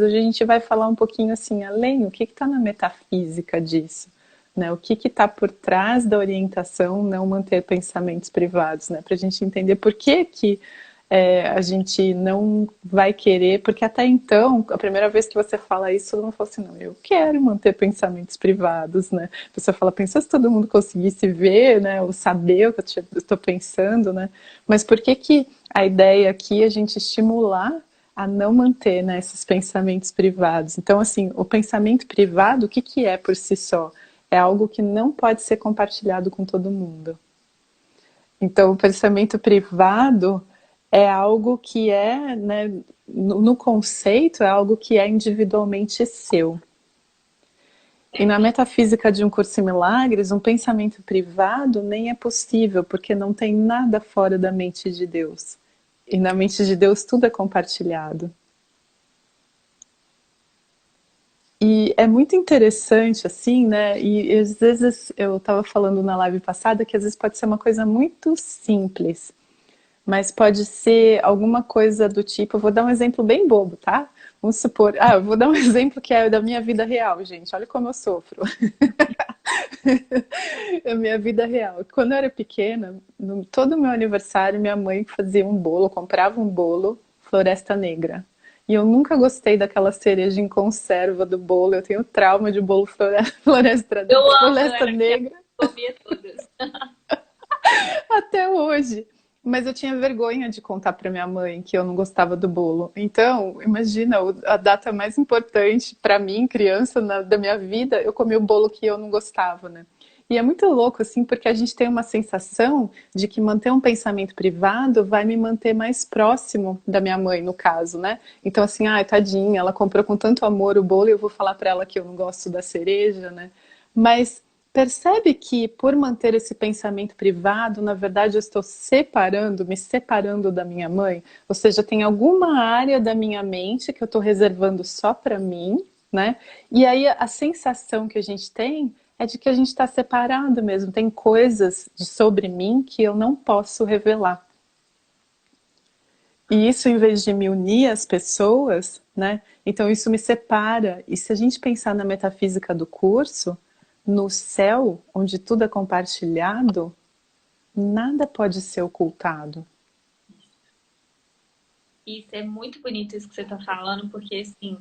Hoje a gente vai falar um pouquinho assim, além, o que está na metafísica disso? Né? O que está por trás da orientação não manter pensamentos privados? Né? Para a gente entender por que a gente não vai querer, porque até então, a primeira vez que você fala isso, todo mundo fala assim, não, eu quero manter pensamentos privados, né? A pessoa fala, pensa se todo mundo conseguisse ver, né, ou saber o que eu estou pensando, né? Mas por que a ideia aqui é a gente estimular a não manter, né, esses pensamentos privados? Então, assim, o pensamento privado, o que é por si só? É algo que não pode ser compartilhado com todo mundo. Então, o pensamento privado é algo que é, né, no conceito, é algo que é individualmente seu. E na metafísica de Um Curso em Milagres, um pensamento privado nem é possível, porque não tem nada fora da mente de Deus. E na mente de Deus tudo é compartilhado. E é muito interessante, assim, né? E às vezes eu estava falando na live passada que às vezes pode ser uma coisa muito simples, mas pode ser alguma coisa do tipo, eu vou dar um exemplo bem bobo, tá? Vamos supor, eu vou dar um exemplo que é da minha vida real, gente. Olha como eu sofro. A minha vida real. Quando eu era pequena, no todo meu aniversário, minha mãe fazia um bolo, comprava um bolo Floresta Negra. E eu nunca gostei daquela cereja em conserva do bolo. Eu tenho trauma de bolo Eu amo, eu floresta era criança, negra comia todas. até hoje. Mas eu tinha vergonha de contar para minha mãe que eu não gostava do bolo. Então, imagina, a data mais importante para mim, criança, da minha vida, eu comi o bolo que eu não gostava, né? E é muito louco, assim, porque a gente tem uma sensação de que manter um pensamento privado vai me manter mais próximo da minha mãe, no caso, né? Então, assim, ai, tadinha, ela comprou com tanto amor o bolo e eu vou falar para ela que eu não gosto da cereja, né? Mas percebe que por manter esse pensamento privado, na verdade eu estou me separando da minha mãe? Ou seja, tem alguma área da minha mente que eu estou reservando só para mim, né? E aí a sensação que a gente tem é de que a gente está separado mesmo. Tem coisas sobre mim que eu não posso revelar. E isso, em vez de me unir às pessoas, né? Então isso me separa. E se a gente pensar na metafísica do curso, no céu, onde tudo é compartilhado, nada pode ser ocultado. Isso é muito bonito isso que você está falando, porque assim,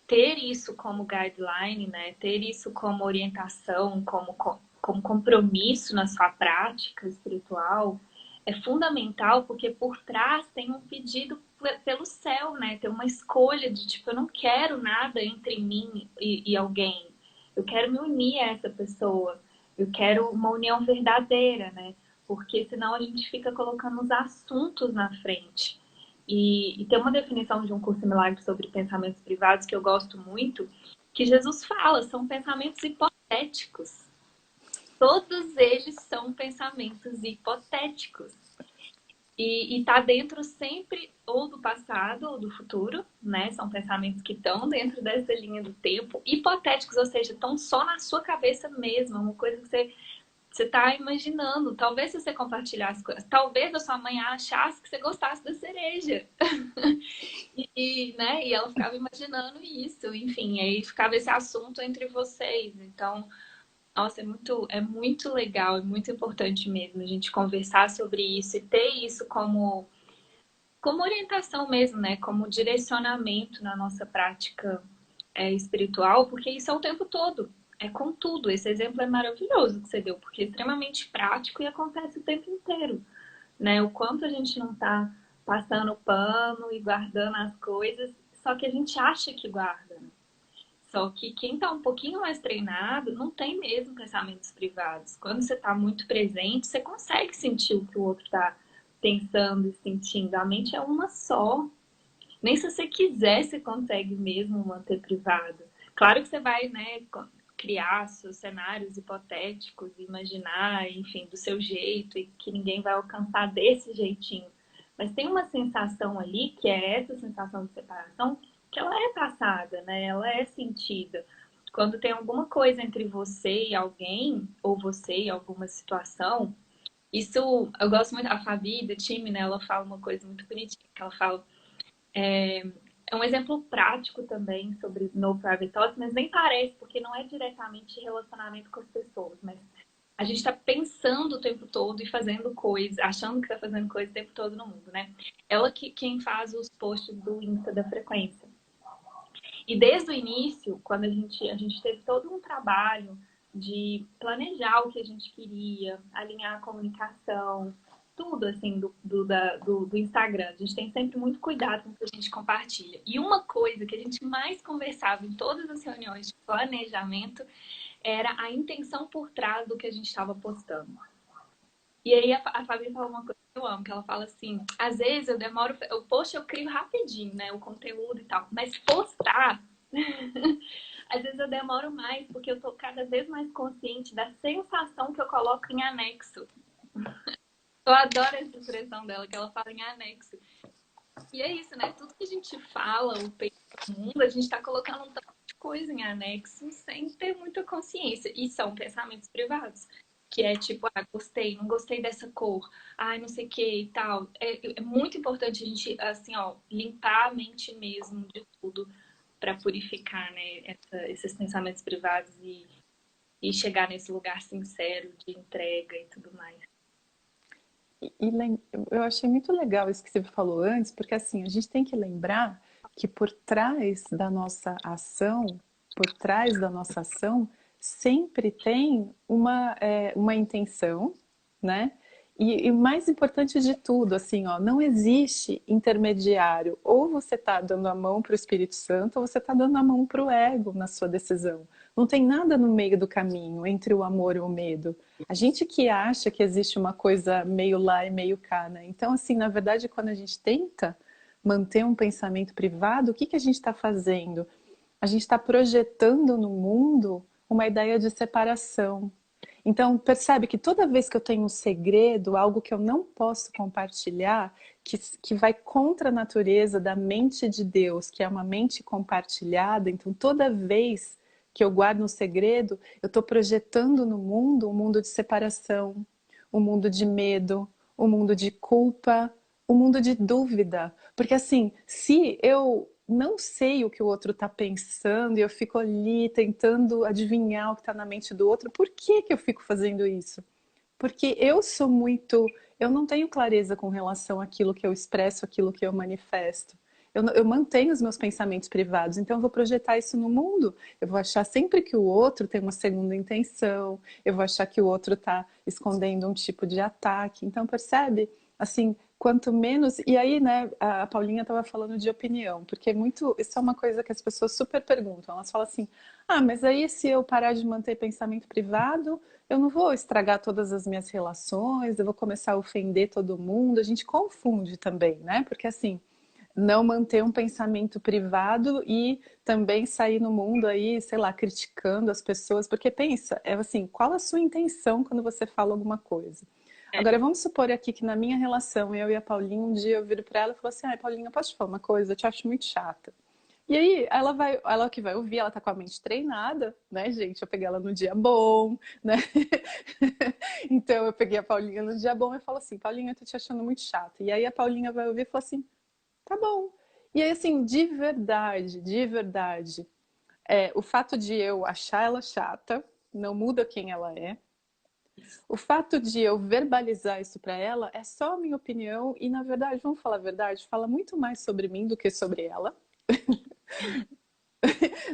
ter isso como guideline, né? Ter isso como orientação, como compromisso na sua prática espiritual, é fundamental porque por trás tem um pedido pelo céu, né? Tem uma escolha de tipo, eu não quero nada entre mim e alguém. Eu quero me unir a essa pessoa. Eu quero uma união verdadeira, né? Porque senão a gente fica colocando os assuntos na frente. E tem uma definição de Um Curso em Milagres sobre pensamentos privados que eu gosto muito, que Jesus fala, são pensamentos hipotéticos. Todos eles são pensamentos hipotéticos. E tá dentro sempre ou do passado ou do futuro, né? São pensamentos que estão dentro dessa linha do tempo, hipotéticos, ou seja, estão só na sua cabeça mesmo, uma coisa que você está imaginando. Talvez se você compartilhasse coisas, talvez a sua mãe achasse que você gostasse da cereja. Né, e ela ficava imaginando isso, enfim, aí ficava esse assunto entre vocês. Então, nossa, é muito legal, é muito importante mesmo a gente conversar sobre isso e ter isso como orientação mesmo, né? Como direcionamento na nossa prática espiritual, porque isso é o tempo todo. É com tudo. Esse exemplo é maravilhoso que você deu, porque é extremamente prático e acontece o tempo inteiro, né? O quanto a gente não tá passando pano e guardando as coisas, só que a gente acha que guarda, né? Só que quem tá um pouquinho mais treinado não tem mesmo pensamentos privados. Quando você tá muito presente, você consegue sentir o que o outro tá pensando e sentindo. A mente é uma só. Nem se você quiser, você consegue mesmo manter privado. Claro que você vai, né, criar seus cenários hipotéticos, imaginar, enfim, do seu jeito e que ninguém vai alcançar desse jeitinho. Mas tem uma sensação ali, que é essa sensação de separação, que ela é passada, né? Ela é sentida. Quando tem alguma coisa entre você e alguém, ou você e alguma situação, isso eu gosto muito, a Fabi do time, né? Ela fala uma coisa muito bonitinha, que ela fala É um exemplo prático também sobre No Private Thoughts, mas nem parece, porque não é diretamente relacionamento com as pessoas, mas a gente está pensando o tempo todo e fazendo coisa, achando que está fazendo coisa o tempo todo no mundo, né? Ela que quem faz os posts do Insta da frequência. E desde o início, quando a gente teve todo um trabalho de planejar o que a gente queria, alinhar a comunicação, tudo assim do Instagram. A gente tem sempre muito cuidado com o que a gente compartilha. E uma coisa que a gente mais conversava em todas as reuniões de planejamento era a intenção por trás do que a gente estava postando. E aí a Fabi fala uma coisa que eu amo, que ela fala assim, às vezes eu demoro, o post eu crio rapidinho, né, o conteúdo e tal, mas postar, às vezes eu demoro mais, porque eu tô cada vez mais consciente da sensação que eu coloco em anexo. Eu adoro essa expressão dela, que ela fala em anexo. E é isso, né, tudo que a gente fala, o pensa no mundo, a gente tá colocando um tanto de coisa em anexo sem ter muita consciência, e são pensamentos privados. Que é tipo, ah, gostei, não gostei dessa cor, ai, não sei o que e tal. É muito importante a gente, assim, ó, limpar a mente mesmo de tudo para purificar, né, esses pensamentos privados e chegar nesse lugar sincero de entrega e tudo mais. Eu achei muito legal isso que você falou antes, porque assim, a gente tem que lembrar que por trás da nossa ação, por trás da nossa ação, sempre tem uma intenção, né? E o mais importante de tudo, assim, ó, não existe intermediário. Ou você está dando a mão para o Espírito Santo, ou você está dando a mão para o ego na sua decisão. Não tem nada no meio do caminho entre o amor e o medo. A gente que acha que existe uma coisa meio lá e meio cá, né? Então, assim, na verdade, quando a gente tenta manter um pensamento privado, o que que a gente está fazendo? A gente está projetando no mundo uma ideia de separação. Então, percebe que toda vez que eu tenho um segredo, algo que eu não posso compartilhar, que vai contra a natureza da mente de Deus, que é uma mente compartilhada, então toda vez que eu guardo um segredo, eu estou projetando no mundo um mundo de separação, um mundo de medo, um mundo de culpa, um mundo de dúvida. Porque assim, se eu não sei o que o outro está pensando e eu fico ali tentando adivinhar o que está na mente do outro, por que que eu fico fazendo isso? Porque eu sou muito. Eu não tenho clareza com relação àquilo que eu expresso, àquilo que eu manifesto. Eu mantenho os meus pensamentos privados, então eu vou projetar isso no mundo. Eu vou achar sempre que o outro tem uma segunda intenção, eu vou achar que o outro está escondendo um tipo de ataque. Então, percebe? Assim, quanto menos. E aí, né, a Paulinha estava falando de opinião, porque muito. Isso é uma coisa que as pessoas super perguntam. Elas falam assim: ah, mas aí se eu parar de manter pensamento privado, eu não vou estragar todas as minhas relações, eu vou começar a ofender todo mundo. A gente confunde também, né? Porque assim, não manter um pensamento privado e também sair no mundo aí, sei lá, criticando as pessoas, porque pensa, é assim, qual a sua intenção quando você fala alguma coisa? Agora, vamos supor aqui que na minha relação, eu e a Paulinha, um dia eu viro para ela e falo assim, ai, Paulinha, posso te falar uma coisa? Eu te acho muito chata. E aí, ela que vai ouvir, ela tá com a mente treinada, né, gente? Eu peguei ela no dia bom, né? Então eu peguei a Paulinha no dia bom e falo assim, Paulinha, eu tô te achando muito chata. E aí a Paulinha vai ouvir e fala assim, tá bom. E aí, assim, de verdade, o fato de eu achar ela chata não muda quem ela é. O fato de eu verbalizar isso para ela é só a minha opinião e, na verdade, vamos falar a verdade, fala muito mais sobre mim do que sobre ela.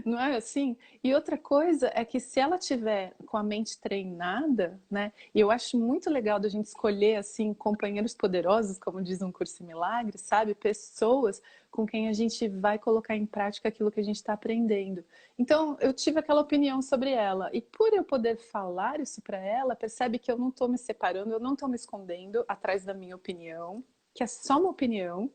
Não é assim? E outra coisa é que se ela tiver com a mente treinada, né? E eu acho muito legal da gente escolher assim companheiros poderosos, como diz um curso em milagres, sabe? Pessoas com quem a gente vai colocar em prática aquilo que a gente está aprendendo. Então, eu tive aquela opinião sobre ela e por eu poder falar isso para ela, percebe que eu não estou me separando, eu não estou me escondendo atrás da minha opinião, que é só uma opinião.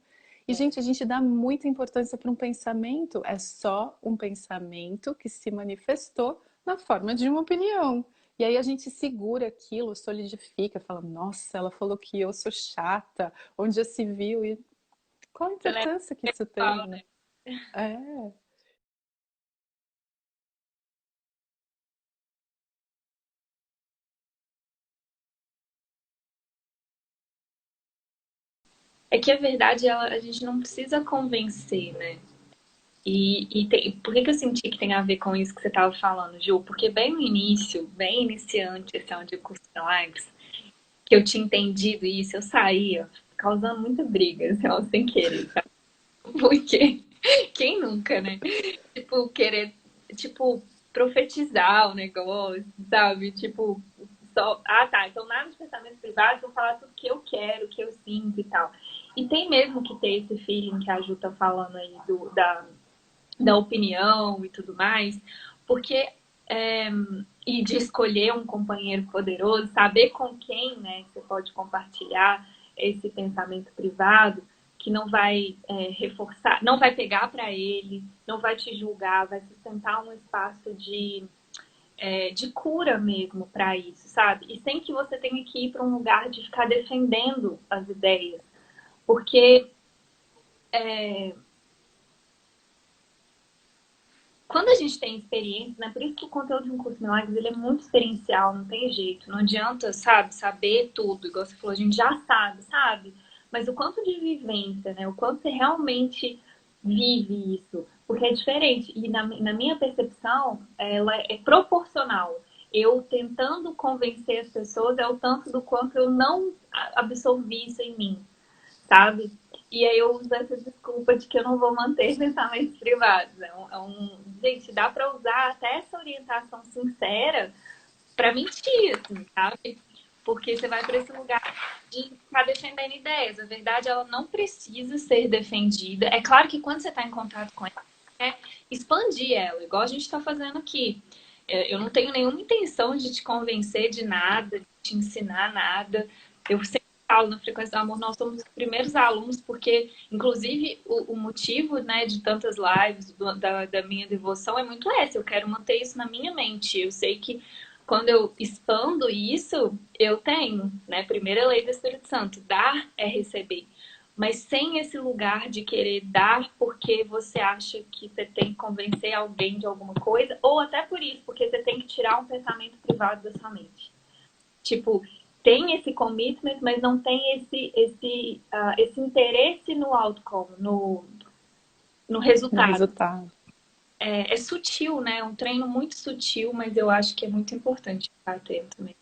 E, gente, a gente dá muita importância para um pensamento, é só um pensamento que se manifestou na forma de uma opinião. E aí a gente segura aquilo, solidifica, fala, nossa, ela falou que eu sou chata, onde já se viu? E qual a Ela importância que é isso tem, pessoal, né? né? É. É que a verdade, a gente não precisa convencer, né? Por que eu senti que tem a ver com isso que você estava falando, Ju? Porque bem no início, bem iniciante, esse é onde o curso de milagres, que eu tinha entendido isso, eu saía causando muita briga, assim, ó, sem querer, sabe? Porque quem nunca, né? Tipo, querer, tipo, profetizar o negócio, sabe? Tipo, só, ah, tá, então nada de pensamento privado, vou falar tudo que eu quero, que eu sinto e tal. E tem mesmo que ter esse feeling que a Ju tá falando aí da opinião e tudo mais, porque e de escolher um companheiro poderoso, saber com quem, né, você pode compartilhar esse pensamento privado, que não vai reforçar, não vai pegar para ele, não vai te julgar, vai sustentar um espaço de cura mesmo para isso, sabe? E sem que você tenha que ir para um lugar de ficar defendendo as ideias, porque quando a gente tem experiência, né? Por isso que o conteúdo de um curso de milagres ele é muito experiencial, não tem jeito. Não adianta, sabe, saber tudo, igual você falou, a gente já sabe, sabe? Mas o quanto de vivência, né? O quanto você realmente vive isso. Porque é diferente. E na minha percepção, ela é proporcional. Eu tentando convencer as pessoas é o tanto do quanto eu não absorvi isso em mim, sabe? E aí eu uso essa desculpa de que eu não vou manter pensamentos privados. Gente, dá para usar até essa orientação sincera para mentir, assim, sabe? Porque você vai para esse lugar de ficar defendendo ideias. A verdade, ela não precisa ser defendida. É claro que quando você está em contato com ela, é expandir ela, igual a gente está fazendo aqui. Eu não tenho nenhuma intenção de te convencer de nada, de te ensinar nada. Eu sempre falo na Frequência do Amor, nós somos os primeiros alunos, porque, inclusive, o motivo, né, de tantas lives, da minha devoção é muito esse. Eu quero manter isso na minha mente. Eu sei que quando eu expando isso, eu tenho, né? Primeira lei do Espírito Santo, dar é receber. Mas sem esse lugar de querer dar porque você acha que você tem que convencer alguém de alguma coisa, ou até por isso, porque você tem que tirar um pensamento privado da sua mente. Tipo, tem esse commitment, mas não tem esse interesse no outcome, no No resultado. resultado. É sutil, né? É um treino muito sutil, mas eu acho que é muito importante ficar atento também.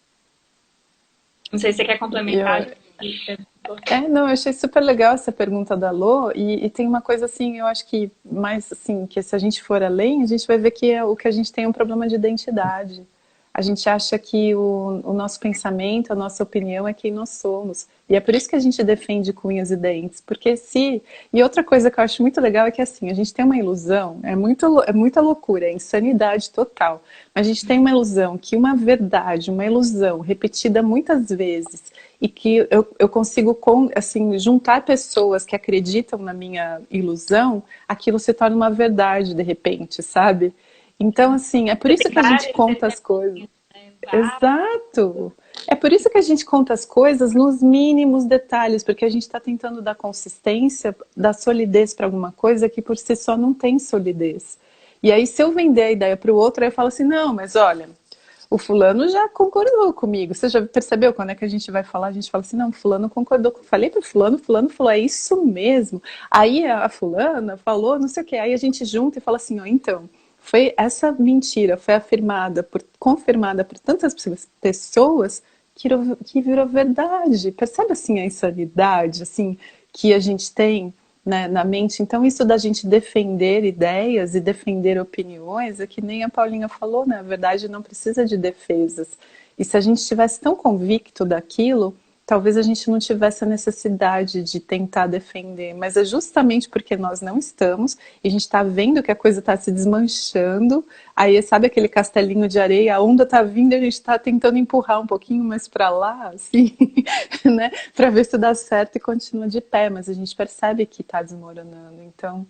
Não sei se você quer complementar. Eu, não, eu achei super legal essa pergunta da Lô, e tem uma coisa assim, eu acho que mais assim, que se a gente for além, a gente vai ver que o que a gente tem é um problema de identidade. A gente acha que o nosso pensamento, a nossa opinião é quem nós somos. E é por isso que a gente defende com unhas e dentes. Porque se. E outra coisa que eu acho muito legal é que assim, a gente tem uma ilusão, é muita loucura, é insanidade total. Mas a gente tem uma ilusão que uma verdade, uma ilusão repetida muitas vezes, e que eu consigo assim, juntar pessoas que acreditam na minha ilusão, aquilo se torna uma verdade de repente, sabe? Então, assim, é por isso Tem que a gente várias conta as coisas. testemunhas, né? Exato! É por isso que a gente conta as coisas nos mínimos detalhes, porque a gente está tentando dar consistência, dar solidez para alguma coisa que por si só não tem solidez. E aí, se eu vender a ideia para o outro, aí eu falo assim: não, mas olha, o fulano já concordou comigo. Você já percebeu quando é que a gente vai falar? A gente fala assim: não, fulano concordou. Falei para fulano falou: é isso mesmo. Aí a fulana falou, não sei o quê. Aí a gente junta e fala assim: ó, então. Foi essa mentira, foi afirmada, confirmada por tantas pessoas que virou verdade. Percebe assim a insanidade assim que a gente tem, né, na mente? Então isso da gente defender ideias e defender opiniões é que nem a Paulinha falou, né? A verdade não precisa de defesas. E se a gente estivesse tão convicto daquilo, talvez a gente não tivesse a necessidade de tentar defender, mas é justamente porque nós não estamos, e a gente está vendo que a coisa está se desmanchando, aí sabe aquele castelinho de areia, a onda está vindo e a gente está tentando empurrar um pouquinho mais para lá, assim, né, para ver se dá certo e continua de pé, mas a gente percebe que está desmoronando, então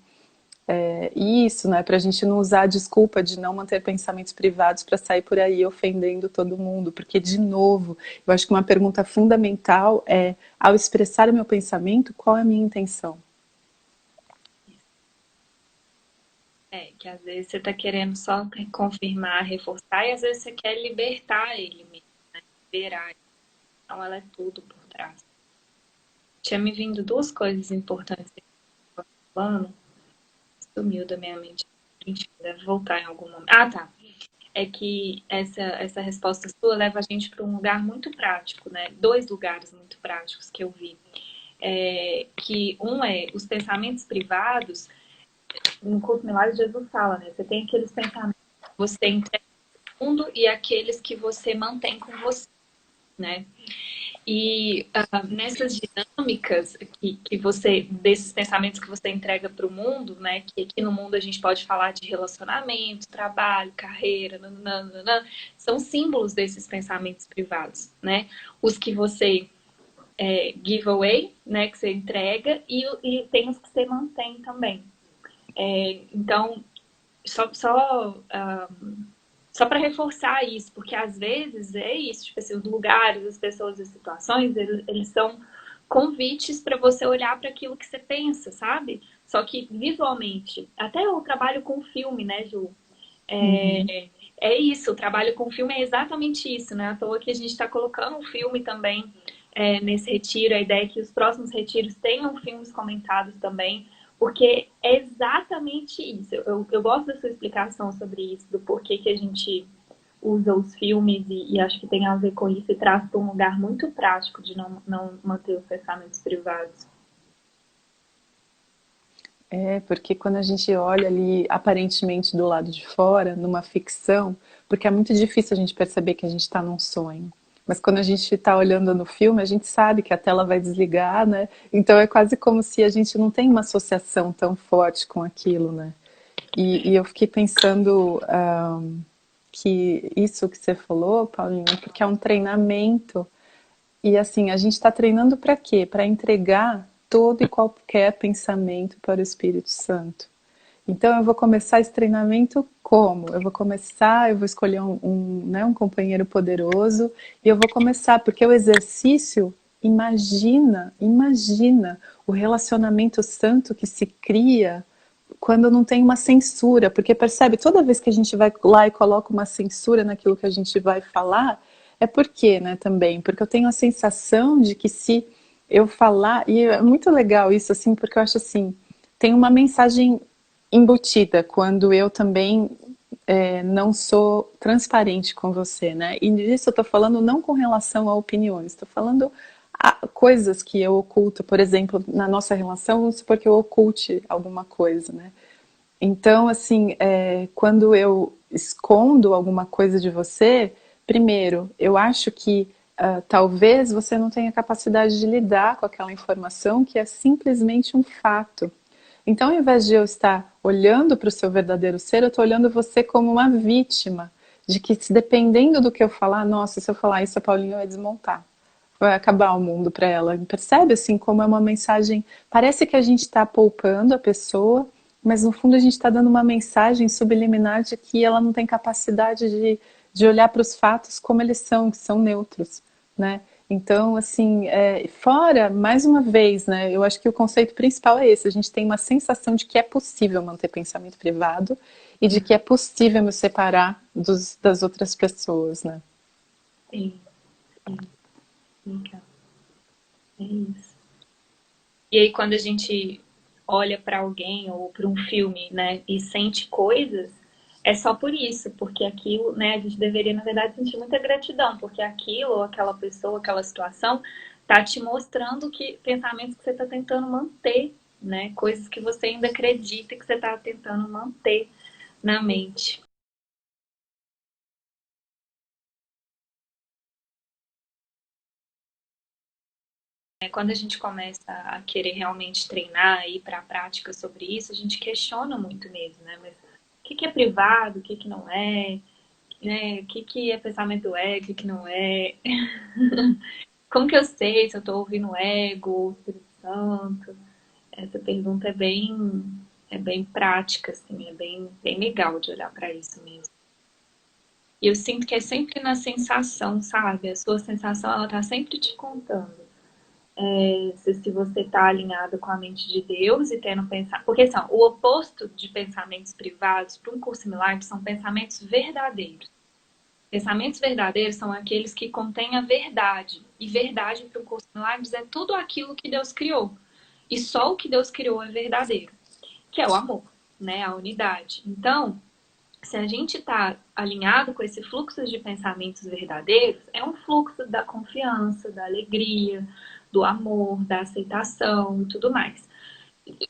isso, né? Para a gente não usar a desculpa de não manter pensamentos privados para sair por aí ofendendo todo mundo. Porque, de novo, eu acho que uma pergunta fundamental é: ao expressar o meu pensamento, qual é a minha intenção? Que às vezes você tá querendo só confirmar, reforçar, e às vezes você quer libertar ele mesmo, né? Liberar. Então ela é tudo por trás. Tinha me vindo duas coisas importantes falando. Sumiu da minha mente. Gente, deve voltar em algum momento. Ah, tá. É que essa resposta sua leva a gente para um lugar muito prático, né? Dois lugares muito práticos que eu vi. Que um é os pensamentos privados. No curso Milagre, Jesus fala, né? Você tem aqueles pensamentos que você entrega no mundo e aqueles que você mantém com você, né? E nessas dinâmicas que você, desses pensamentos que você entrega para o mundo, né? Que aqui no mundo a gente pode falar de relacionamento, trabalho, carreira, nananana, são símbolos desses pensamentos privados, né? Os que você give away, né? Que você entrega, e tem os que você mantém também. Então, só para reforçar isso, porque às vezes é isso, tipo assim, os lugares, as pessoas, as situações, eles são convites para você olhar para aquilo que você pensa, sabe? Só que visualmente, até eu trabalho com filme, né, Ju? É isso, o trabalho com filme é exatamente isso, né? À toa que a gente está colocando um filme também nesse retiro, a ideia é que os próximos retiros tenham filmes comentados também, porque é exatamente isso. Eu gosto da sua explicação sobre isso, do porquê que a gente usa os filmes e acho que tem a ver com isso e traz para um lugar muito prático de não manter os pensamentos privados. Porque quando a gente olha ali aparentemente do lado de fora, numa ficção, porque é muito difícil a gente perceber que a gente está num sonho. Mas quando a gente está olhando no filme, a gente sabe que a tela vai desligar, né? Então é quase como se a gente não tem uma associação tão forte com aquilo, né? E eu fiquei pensando que isso que você falou, Paulinho, porque é um treinamento. E assim, a gente está treinando para quê? Para entregar todo e qualquer pensamento para o Espírito Santo. Então eu vou começar esse treinamento como? Eu vou escolher um companheiro poderoso e eu vou começar, porque o exercício, imagina o relacionamento santo que se cria quando não tem uma censura, porque percebe, toda vez que a gente vai lá e coloca uma censura naquilo que a gente vai falar, é porque, né, também, porque eu tenho a sensação de que se eu falar, e é muito legal isso, assim, porque eu acho assim, tem uma mensagem embutida quando eu também não sou transparente com você, né? E disso eu estou falando não com relação a opiniões, estou falando a coisas que eu oculto, por exemplo, na nossa relação, vamos supor que eu oculte alguma coisa, né? Então, assim, quando eu escondo alguma coisa de você, primeiro, eu acho que talvez você não tenha capacidade de lidar com aquela informação que é simplesmente um fato. Então, ao invés de eu estar olhando para o seu verdadeiro ser, eu estou olhando você como uma vítima, de que se dependendo do que eu falar, nossa, se eu falar isso, a Paulinha vai desmontar. Vai acabar o mundo para ela. Percebe assim como é uma mensagem. Parece que a gente está poupando a pessoa, mas no fundo a gente está dando uma mensagem subliminar de que ela não tem capacidade de olhar para os fatos como eles são, que são neutros, né? Então, assim, fora, mais uma vez, né, eu acho que o conceito principal é esse, a gente tem uma sensação de que é possível manter pensamento privado e de que é possível me separar das outras pessoas, né? Sim, sim, sim, cara. É isso. E aí, quando a gente olha para alguém ou para um filme, né, e sente coisas, é só por isso, porque aquilo, né, a gente deveria, na verdade, sentir muita gratidão, porque aquilo, ou aquela pessoa, aquela situação, tá te mostrando que pensamentos que você está tentando manter, né, coisas que você ainda acredita que você está tentando manter na mente. Quando a gente começa a querer realmente treinar e ir para a prática sobre isso, a gente questiona muito mesmo, né? Mas o que é privado, o que não é, né? O que é pensamento ego, o que não é? Como que eu sei se eu estou ouvindo o ego ou o Espírito Santo? Essa pergunta é bem prática, assim, é bem legal de olhar para isso mesmo. E eu sinto que é sempre na sensação, sabe? A sua sensação, ela tá sempre te contando. Se você está alinhado com a mente de Deus e tendo pensar. Porque assim, o oposto de pensamentos privados para um curso milagre são pensamentos verdadeiros. Pensamentos verdadeiros são aqueles que contêm a verdade. E verdade para um curso milagres é tudo aquilo que Deus criou. E só o que Deus criou é verdadeiro, que é o amor. né? A unidade. Então, se a gente está alinhado com esse fluxo de pensamentos verdadeiros, é um fluxo da confiança, da alegria, do amor, da aceitação e tudo mais.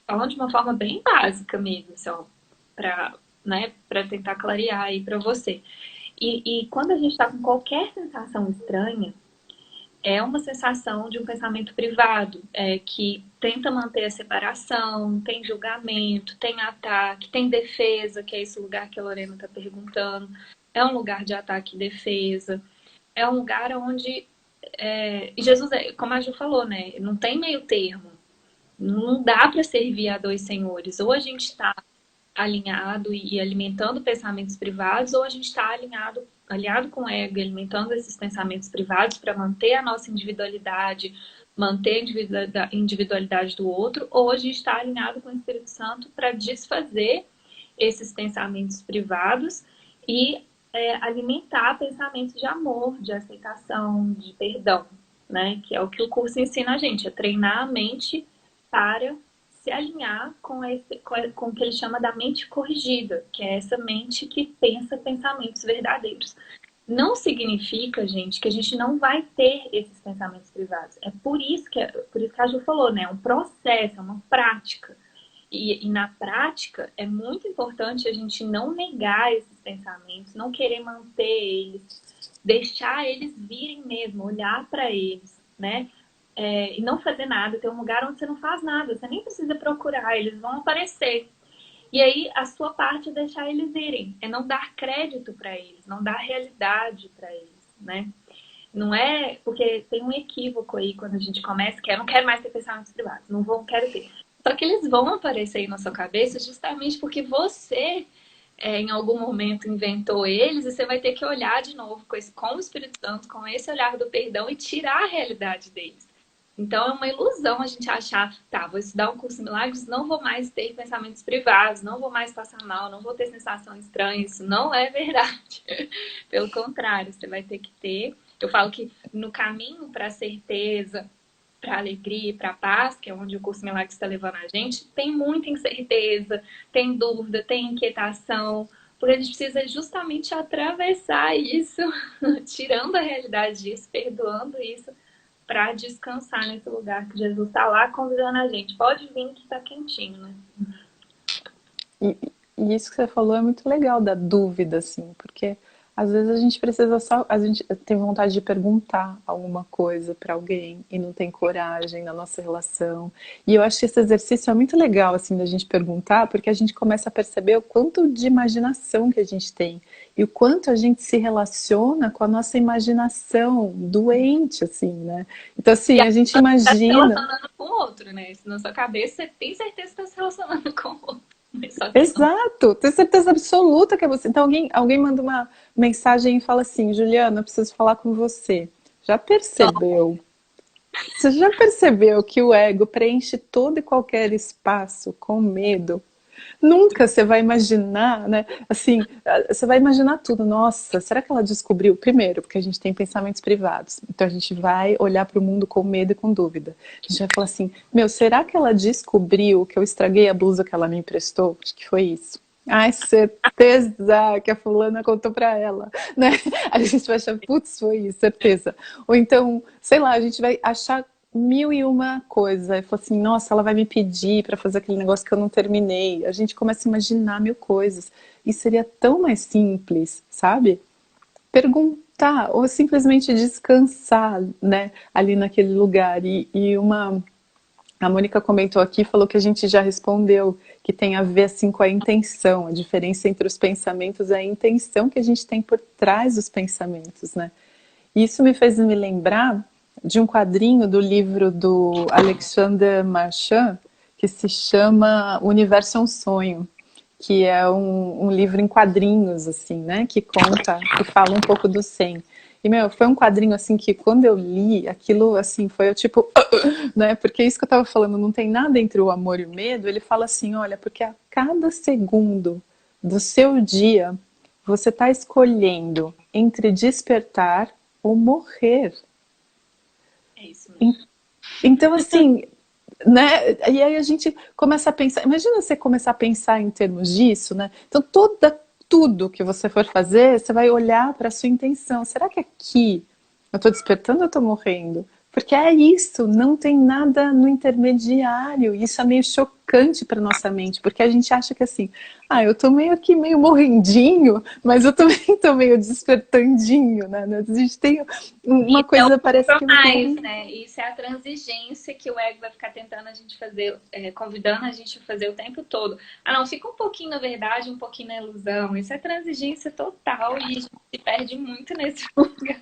Falando de uma forma bem básica mesmo, só para, né, para tentar clarear aí para você. E quando a gente está com qualquer sensação estranha, é uma sensação de um pensamento privado, que tenta manter a separação, tem julgamento, tem ataque, tem defesa, que é esse lugar que a Lorena está perguntando. É um lugar de ataque e defesa. É um lugar onde Jesus, como a Ju falou, né? Não tem meio termo. Não dá para servir a dois senhores. Ou a gente está alinhado e alimentando pensamentos privados, ou a gente está alinhado com o ego, alimentando esses pensamentos privados para manter a nossa individualidade, manter a individualidade do outro, ou a gente está alinhado com o Espírito Santo para desfazer esses pensamentos privados e alimentar pensamentos de amor, de aceitação, de perdão, né? Que é o que o curso ensina a gente, é treinar a mente para se alinhar com o que ele chama da mente corrigida, que é essa mente que pensa pensamentos verdadeiros. Não significa, gente, que a gente não vai ter esses pensamentos privados. É por isso que a Ju falou, né? É um processo, é uma prática. E na prática é muito importante a gente não negar esses pensamentos, não querer manter eles, deixar eles virem mesmo, olhar para eles, né? E não fazer nada, ter um lugar onde você não faz nada, você nem precisa procurar, eles vão aparecer. E aí a sua parte é deixar eles irem, é não dar crédito para eles, não dar realidade para eles, né? Não é porque tem um equívoco aí quando a gente começa que eu não quero mais ter pensamentos privados, não vou, quero ter. Só que eles vão aparecer aí na sua cabeça justamente porque você em algum momento inventou eles e você vai ter que olhar de novo com o Espírito Santo, com esse olhar do perdão e tirar a realidade deles. Então é uma ilusão a gente achar, tá, vou estudar um curso de milagres, não vou mais ter pensamentos privados, não vou mais passar mal, não vou ter sensação estranha. Isso não é verdade. Pelo contrário, você vai ter que ter. Eu falo que no caminho para a certeza, para a alegria, para a paz, que é onde o curso Milagres está levando a gente, tem muita incerteza, tem dúvida, tem inquietação, porque a gente precisa justamente atravessar isso, tirando a realidade disso, perdoando isso, para descansar nesse lugar que Jesus está lá convidando a gente. Pode vir que está quentinho, né? E, e isso que você falou é muito legal, da dúvida, assim, porque às vezes a gente precisa só, a gente tem vontade de perguntar alguma coisa para alguém e não tem coragem na nossa relação. E eu acho que esse exercício é muito legal, assim, da gente perguntar, porque a gente começa a perceber o quanto de imaginação que a gente tem e o quanto a gente se relaciona com a nossa imaginação doente, assim, né? Então, E assim, a gente está se imagina. relacionando com o outro, né? Se na sua cabeça você tem certeza que está se relacionando com o outro. Só que não. Exato, tenho certeza absoluta que é você. Então alguém manda uma mensagem e fala assim: Juliana, eu preciso falar com você. Já percebeu? Você já percebeu que o ego preenche todo e qualquer espaço com medo? Nunca você vai imaginar, né? Assim, você vai imaginar tudo. Nossa, será que ela descobriu? Primeiro, porque a gente tem pensamentos privados. Então a gente vai olhar para o mundo com medo e com dúvida. A gente vai falar assim: meu, será que ela descobriu que eu estraguei a blusa que ela me emprestou? Acho que foi isso. Ai, certeza que a fulana contou pra ela, né? A gente vai achar, putz, foi isso, certeza. Ou então, sei lá, a gente vai achar mil e uma coisa. E falou assim, nossa, ela vai me pedir para fazer aquele negócio que eu não terminei. A gente começa a imaginar mil coisas. E seria tão mais simples, sabe? Perguntar ou simplesmente descansar, né? Ali naquele lugar. A Mônica comentou aqui, falou que a gente já respondeu, que tem a ver assim com a intenção, a diferença entre os pensamentos e a intenção que a gente tem por trás dos pensamentos, né? E isso me fez me lembrar de um quadrinho do livro do Alexander Marchand, que se chama O Universo é um Sonho, que é um livro em quadrinhos, assim, né? Que conta, que fala um pouco do Zen. E, meu, foi um quadrinho, assim, que quando eu li, aquilo, assim, foi tipo, né? Porque isso que eu tava falando, não tem nada entre o amor e o medo. Ele fala assim, olha, porque a cada segundo do seu dia, você está escolhendo entre despertar ou morrer. É isso mesmo. Então, assim, né? E aí a gente começa a pensar, imagina você começar a pensar em termos disso, né? Então tudo que você for fazer, você vai olhar para a sua intenção. Será que aqui eu estou despertando ou eu estou morrendo? Porque é isso, não tem nada no intermediário. Isso é meio chocante para nossa mente, porque a gente acha que assim, ah, eu tô meio aqui meio morrendinho, mas eu também tô meio despertandinho, né? A gente tem uma Isso é o coisa, parece que não mais, tem. né? Isso é a transigência que o ego vai ficar tentando a gente fazer, convidando a gente a fazer o tempo todo. Ah, não, fica um pouquinho na verdade, um pouquinho na ilusão. Isso é transigência total e a gente se perde muito nesse lugar.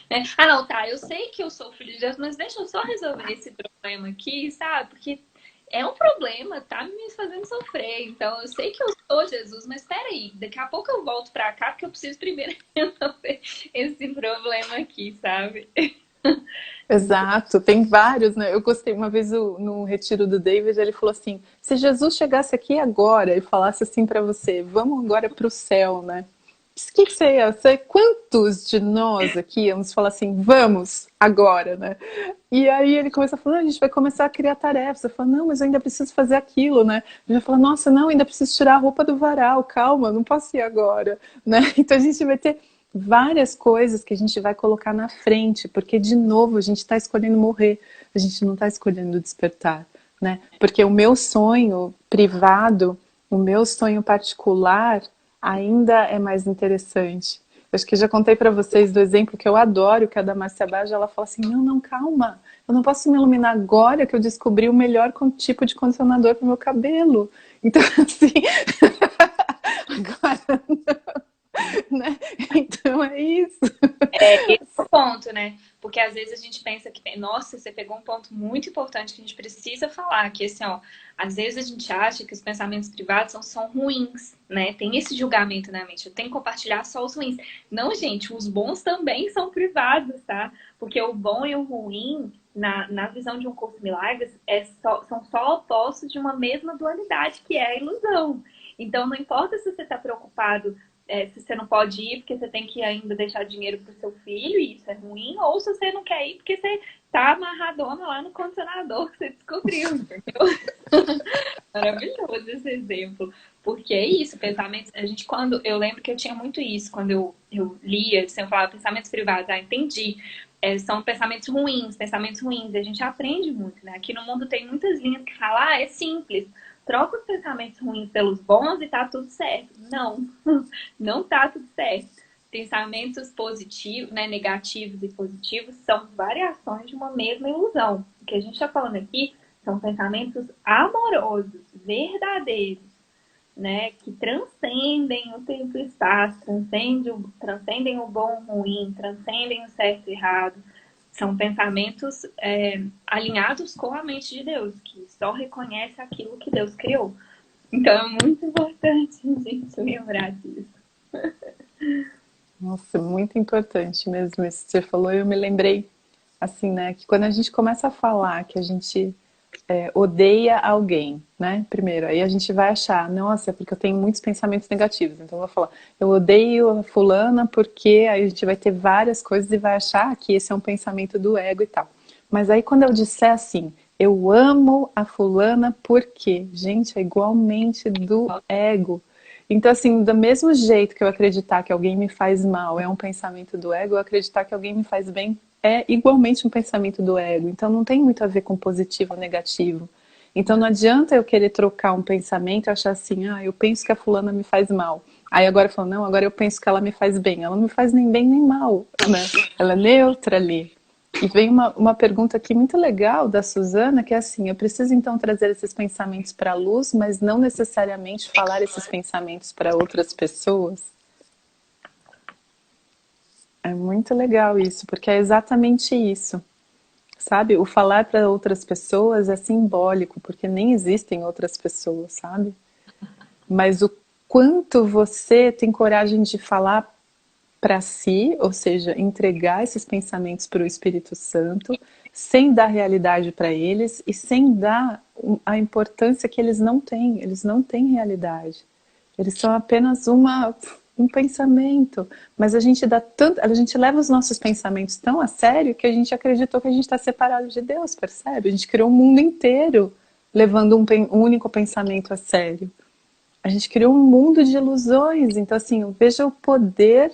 Né? Ah, não, tá, eu sei que eu sou filho de Deus, mas deixa eu só resolver esse problema aqui, sabe? Porque é um problema, tá me fazendo sofrer. Então, eu sei que eu sou Jesus, mas peraí, daqui a pouco eu volto pra cá, porque eu preciso primeiro resolver esse problema aqui, sabe? Exato, tem vários, né? Eu gostei uma vez no retiro do David, ele falou assim: se Jesus chegasse aqui agora e falasse assim para você, vamos agora para o céu, né? O que você ia? Quantos de nós aqui íamos falar assim, vamos agora, né? E aí ele começa a falar, a gente vai começar a criar tarefas. Eu falo, não, mas eu ainda preciso fazer aquilo, né? Ele vai falar, nossa, não, ainda preciso tirar a roupa do varal, calma, não posso ir agora, né? Então a gente vai ter várias coisas que a gente vai colocar na frente, porque de novo a gente está escolhendo morrer, a gente não está escolhendo despertar, né? Porque o meu sonho privado, o meu sonho particular ainda é mais interessante. Eu acho que já contei para vocês do exemplo que eu adoro, que é da Márcia Baja. Ela fala assim, não, não, calma, eu não posso me iluminar agora que eu descobri o melhor tipo de condicionador para o meu cabelo. Então, assim, agora, né? Então é isso. Esse é o ponto, né? Porque às vezes a gente pensa que, nossa, você pegou um ponto muito importante que a gente precisa falar, que assim, ó, às vezes a gente acha que os pensamentos privados são ruins, né? Tem esse julgamento na mente, eu tenho que compartilhar só os ruins. Não, gente, os bons também são privados, tá? Porque o bom e o ruim, na visão de um curso de milagres, são só opostos de uma mesma dualidade, que é a ilusão. Então, não importa se você está preocupado se você não pode ir porque você tem que ainda deixar dinheiro para o seu filho, e isso é ruim, ou se você não quer ir porque você tá amarradona lá no condicionador que você descobriu, entendeu? Maravilhoso esse exemplo. Porque é isso, pensamentos. A gente, quando. Eu lembro que eu tinha muito isso, quando eu lia, assim, eu falava pensamentos privados, entendi. São pensamentos ruins, pensamentos ruins. E a gente aprende muito, né? Aqui no mundo tem muitas linhas que falam, é simples. Troca os pensamentos ruins pelos bons e tá tudo certo. Não, não tá tudo certo. Pensamentos positivos, né, negativos e positivos são variações de uma mesma ilusão. O que a gente está falando aqui são pensamentos amorosos, verdadeiros, né, que transcendem o tempo e o espaço, transcendem o bom e o ruim, transcendem o certo e o errado. São pensamentos alinhados com a mente de Deus, que só reconhece aquilo que Deus criou. Então é muito importante a gente lembrar disso. Nossa, muito importante mesmo isso que você falou. Eu me lembrei, assim, né, que quando a gente começa a falar que a gente odeia alguém, né? Primeiro, aí a gente vai achar, nossa, é porque eu tenho muitos pensamentos negativos. Então eu vou falar, eu odeio a fulana porque aí a gente vai ter várias coisas e vai achar que esse é um pensamento do ego e tal. Mas aí quando eu disser assim, eu amo a fulana porque, gente, é igualmente do ego. Então, assim, do mesmo jeito que eu acreditar que alguém me faz mal é um pensamento do ego, eu acreditar que alguém me faz bem é igualmente um pensamento do ego. Então, não tem muito a ver com positivo ou negativo. Então, não adianta eu querer trocar um pensamento e achar assim, ah, eu penso que a fulana me faz mal. Aí agora eu falo, não, agora eu penso que ela me faz bem. Ela não me faz nem bem nem mal, né? Ela é neutra ali. E vem uma pergunta aqui muito legal da Suzana, que é assim, eu preciso então trazer esses pensamentos para a luz, mas não necessariamente falar esses pensamentos para outras pessoas? É muito legal isso, porque é exatamente isso, sabe? O falar para outras pessoas é simbólico, porque nem existem outras pessoas, sabe? Mas o quanto você tem coragem de falar para si, ou seja, entregar esses pensamentos para o Espírito Santo, sem dar realidade para eles e sem dar a importância que eles não têm realidade. Eles são apenas uma. um pensamento. Mas a gente dá tanto, a gente leva os nossos pensamentos tão a sério que a gente acreditou que a gente está separado de Deus, percebe? A gente criou um mundo inteiro levando um único pensamento a sério. A gente criou um mundo de ilusões. Então, assim, veja o poder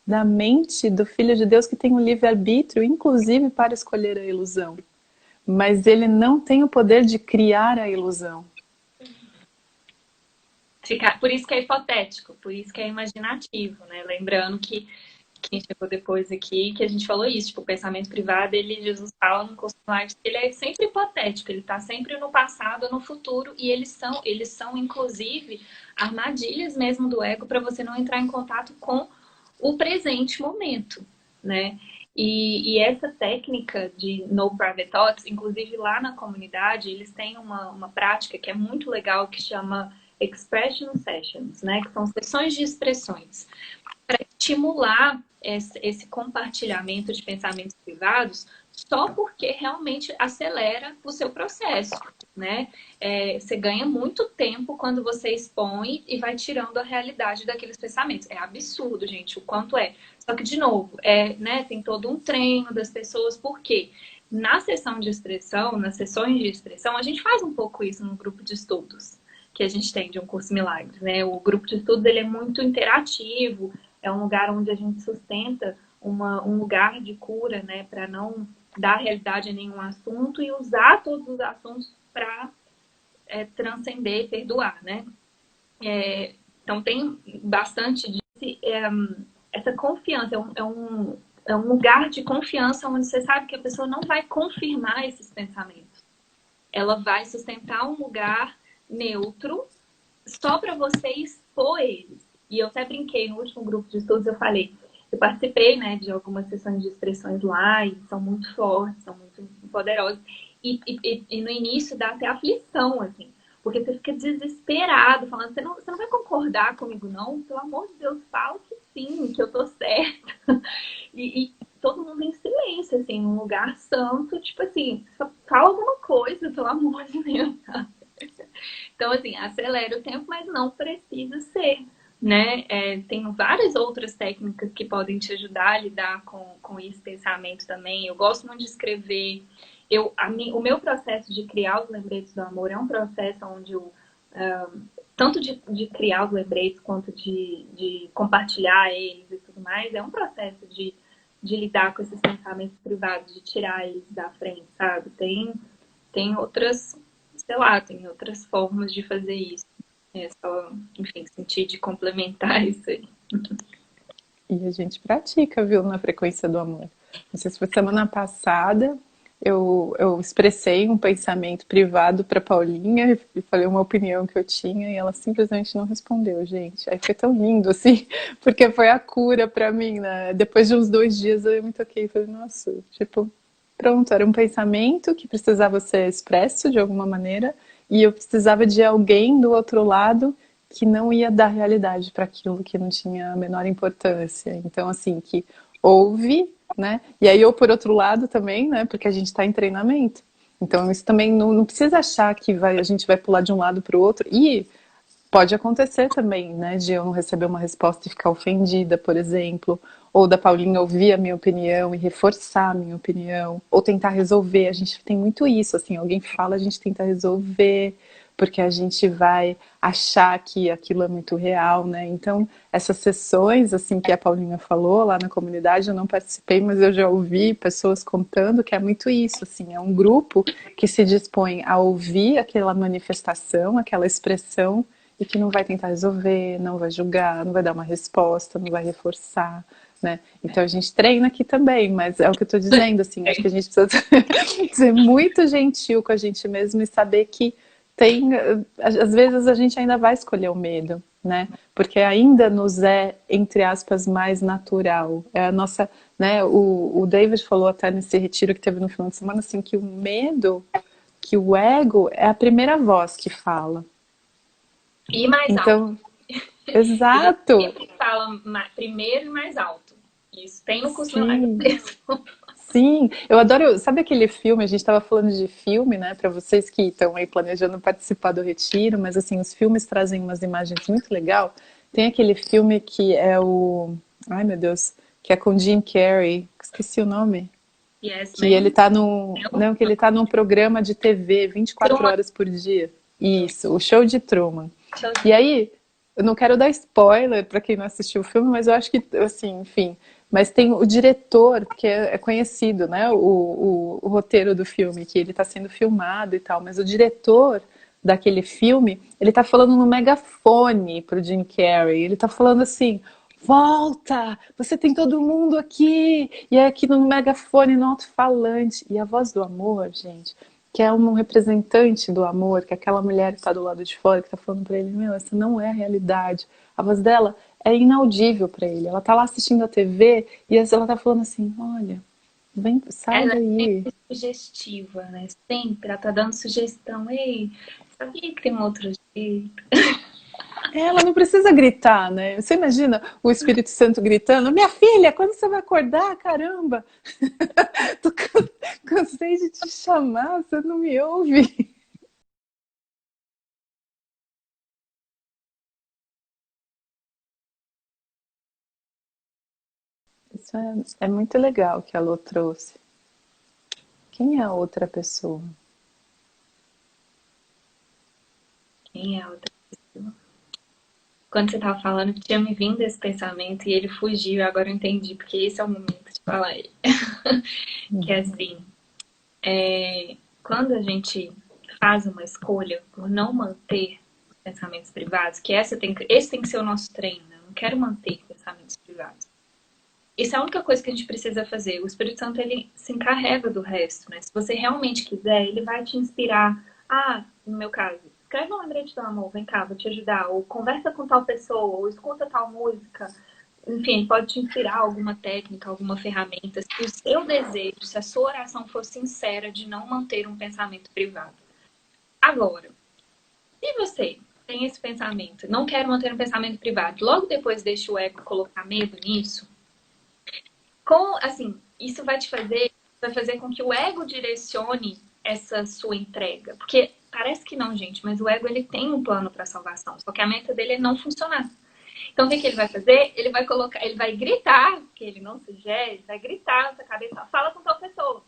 da mente do Filho de Deus que tem um livre-arbítrio, inclusive para escolher a ilusão. Mas ele não tem o poder de criar a ilusão. Por isso que é hipotético, por isso que é imaginativo, né? Lembrando que quem chegou depois aqui, que a gente falou isso, tipo, o pensamento privado, Jesus fala no curso Live, ele é sempre hipotético, ele está sempre no passado, no futuro, e eles são, inclusive, armadilhas mesmo do ego para você não entrar em contato com o presente momento, né? E essa técnica de No Private Thoughts, inclusive lá na comunidade, eles têm uma prática que é muito legal, que chama Expression Sessions, né? Que são sessões de expressões, para estimular esse compartilhamento de pensamentos privados, só porque realmente acelera o seu processo, né? Você ganha muito tempo quando você expõe e vai tirando a realidade daqueles pensamentos. É absurdo, gente, o quanto é. Só que, de novo, né, tem todo um treino das pessoas, por quê? Na sessão de expressão, nas sessões de expressão, a gente faz um pouco isso no grupo de estudos que a gente tem de um curso Milagres, né? O grupo de estudos, ele é muito interativo, é um lugar onde a gente sustenta um lugar de cura, né? Para não dar realidade a nenhum assunto e usar todos os assuntos para transcender e perdoar, né? Então tem bastante disso, essa confiança, é um lugar de confiança onde você sabe que a pessoa não vai confirmar esses pensamentos. Ela vai sustentar um lugar neutro só para você expor eles. E eu até brinquei no último grupo de estudos, eu falei, eu participei, né, de algumas sessões de expressões lá e são muito fortes, são muito poderosas. E no início dá até aflição, assim, porque você fica desesperado, falando, você não vai concordar comigo, não? Pelo amor de Deus, fala que sim, que eu tô certa. E todo mundo em silêncio, assim, num lugar santo, tipo assim, só fala alguma coisa, pelo amor de Deus, sabe? Então, assim, acelera o tempo, mas não precisa ser, né? Tem várias outras técnicas que podem te ajudar a lidar com esse pensamento também. Eu gosto muito de escrever. O meu processo de criar os lembretes do amor é um processo onde eu, tanto de criar os lembretes quanto de compartilhar eles e tudo mais, é um processo de lidar com esses pensamentos privados, de tirar eles da frente, sabe? Tem outras, sei lá, tem outras formas de fazer isso. É só, enfim, sentir de complementar isso aí. E a gente pratica, viu, na frequência do amor. Não sei se foi semana passada, eu expressei um pensamento privado para Paulinha e falei uma opinião que eu tinha e ela simplesmente não respondeu, gente. Aí foi tão lindo, assim, porque foi a cura para mim, né? Depois de uns 2 dias eu me toquei e falei, nossa, tipo, pronto, era um pensamento que precisava ser expresso de alguma maneira e eu precisava de alguém do outro lado que não ia dar realidade para aquilo que não tinha a menor importância. Então, assim, que ouve, né? E aí, ou por outro lado também, né? Porque a gente está em treinamento. Então, isso também não precisa achar que a gente vai pular de um lado para o outro. E pode acontecer também, né? De eu não receber uma resposta e ficar ofendida, por exemplo. Ou da Paulinha ouvir a minha opinião e reforçar a minha opinião. Ou tentar resolver. A gente tem muito isso, assim. Alguém fala, a gente tenta resolver porque a gente vai achar que aquilo é muito real, né? Então, essas sessões, assim, que a Paulinha falou lá na comunidade, eu não participei, mas eu já ouvi pessoas contando que é muito isso, assim, é um grupo que se dispõe a ouvir aquela manifestação, aquela expressão, e que não vai tentar resolver, não vai julgar, não vai dar uma resposta, não vai reforçar, né? Então a gente treina aqui também, mas é o que eu estou dizendo, assim, acho que a gente precisa ser muito gentil com a gente mesmo e saber que às vezes a gente ainda vai escolher o medo, né? Porque ainda nos é, entre aspas, mais natural. É a nossa, né? O David falou até nesse retiro que teve no final de semana, assim, que o medo, que o ego é a primeira voz que fala. E mais então, alto. Exato. A gente sempre fala primeiro e mais alto. Isso tem no curso Milagre mesmo. Sim, eu adoro. Sabe aquele filme? A gente estava falando de filme, né? Para vocês que estão aí planejando participar do retiro, mas assim, os filmes trazem umas imagens muito legais. Tem aquele filme que é o... Ai, meu Deus. Que é com Jim Carrey. Esqueci o nome. Yes, Que man. ele tá num... Não, que ele tá num programa de TV 24 Truman horas por dia. Isso, o Show de Truman. Show. E aí, eu não quero dar spoiler para quem não assistiu o filme, mas eu acho que, assim, enfim. Mas tem o diretor, que é conhecido, né? O roteiro do filme, que ele está sendo filmado e tal. Mas o diretor daquele filme, ele tá falando no megafone pro Jim Carrey. Ele tá falando assim: volta! Você tem todo mundo aqui! E é aqui no megafone, no alto-falante. E a voz do amor, gente, que é um representante do amor, que aquela mulher que está do lado de fora, que está falando para ele, meu, essa não é a realidade. A voz dela é inaudível para ele. Ela está lá assistindo a TV e ela está falando assim, olha, vem, sai Ela é daí. sempre sugestiva, né? Sempre. Ela tá dando sugestão. Ei, sabia que tem um outro jeito? Ela não precisa gritar, né? Você imagina o Espírito Santo gritando, minha filha, quando você vai acordar? Caramba! Tô cansei de te chamar, você não me ouve. Isso é muito legal que a Lô trouxe. Quem é a outra pessoa? Quem é a outra pessoa? Quando você tava falando, tinha me vindo esse pensamento e ele fugiu. Agora eu entendi, porque esse é o momento de falar ele. Que é assim, quando a gente faz uma escolha por não manter os pensamentos privados, que esse tem que ser o nosso treino, né? Eu não quero manter pensamentos privados. Isso é a única coisa que a gente precisa fazer. O Espírito Santo, ele se encarrega do resto, né? Se você realmente quiser, ele vai te inspirar. Ah, no meu caso, escreve um lembrete do amor, vem cá, vou te ajudar. Ou conversa com tal pessoa, ou escuta tal música. Enfim, pode te inspirar alguma técnica, alguma ferramenta. Se o seu desejo, se a sua oração for sincera de não manter um pensamento privado. Agora, se você tem esse pensamento, não quero manter um pensamento privado, logo depois deixa o ego colocar medo nisso, assim, isso vai fazer com que o ego direcione essa sua entrega. Porque parece que não, gente, mas o ego ele tem um plano para salvação, só que a meta dele é não funcionar. Então, o que ele vai fazer? Ele vai gritar, que ele não sugere, ele vai gritar na sua cabeça, fala com tal pessoa.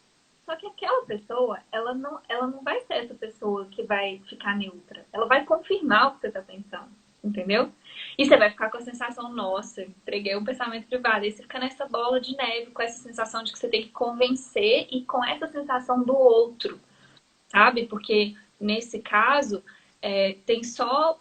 Só que aquela pessoa, ela não vai ser essa pessoa que vai ficar neutra. Ela vai confirmar o que você está pensando, entendeu? E você vai ficar com a sensação, nossa, entreguei um pensamento privado. E você fica nessa bola de neve, com essa sensação de que você tem que convencer e com essa sensação do outro, sabe? Porque nesse caso, tem só...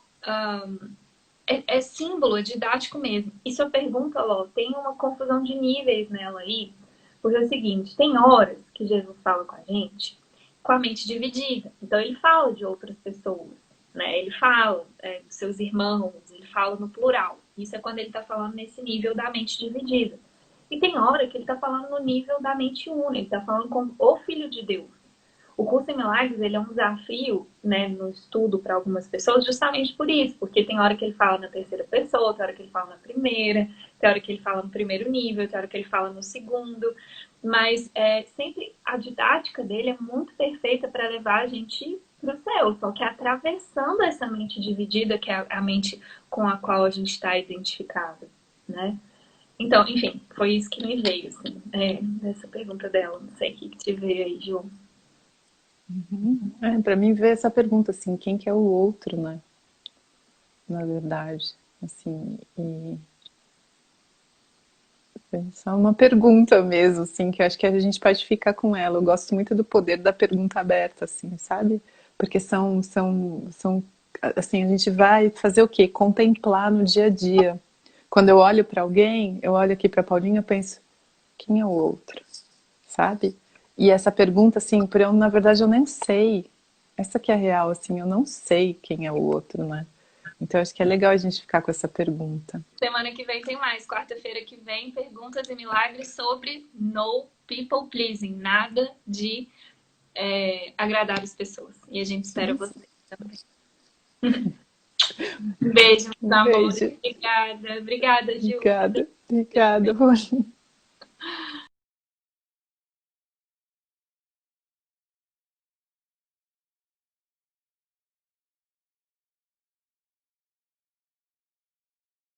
é símbolo, é didático mesmo. E sua pergunta, Ló, tem uma confusão de níveis nela aí. Porque é o seguinte, tem horas que Jesus fala com a gente com a mente dividida. Então ele fala de outras pessoas, né? Ele fala dos seus irmãos, ele fala no plural. Isso é quando ele está falando nesse nível da mente dividida. E tem hora que ele está falando no nível da mente una, ele está falando com o Filho de Deus. O curso em milagres, ele é um desafio, né, no estudo para algumas pessoas, justamente por isso, porque tem hora que ele fala na terceira pessoa, tem hora que ele fala na primeira, tem hora que ele fala no primeiro nível, tem hora que ele fala no segundo, mas sempre a didática dele é muito perfeita para levar a gente para o céu, só que atravessando essa mente dividida, que é a mente com a qual a gente está identificado, né? Então, enfim, foi isso que me veio, assim, nessa pergunta dela. Não sei o que te veio aí, Ju. Para mim ver essa pergunta assim, quem que é o outro, né? Na verdade, assim, e só uma pergunta mesmo, assim, que eu acho que a gente pode ficar com ela. Eu gosto muito do poder da pergunta aberta, assim, sabe? Porque assim, a gente vai fazer o quê? Contemplar no dia a dia. Quando eu olho para alguém, eu olho aqui para Paulinha, eu penso, quem é o outro? Sabe? E essa pergunta, assim, por eu, na verdade, eu nem sei. Essa que é a real, assim, eu não sei quem é o outro, né? Então, acho que é legal a gente ficar com essa pergunta. Semana que vem tem mais. Quarta-feira que vem, perguntas e milagres sobre no people pleasing. Nada de agradar as pessoas. E a gente espera você também. Um beijo, meus Um amores. beijo. Obrigada. Obrigada, Gil. Obrigada. Obrigada, Rony.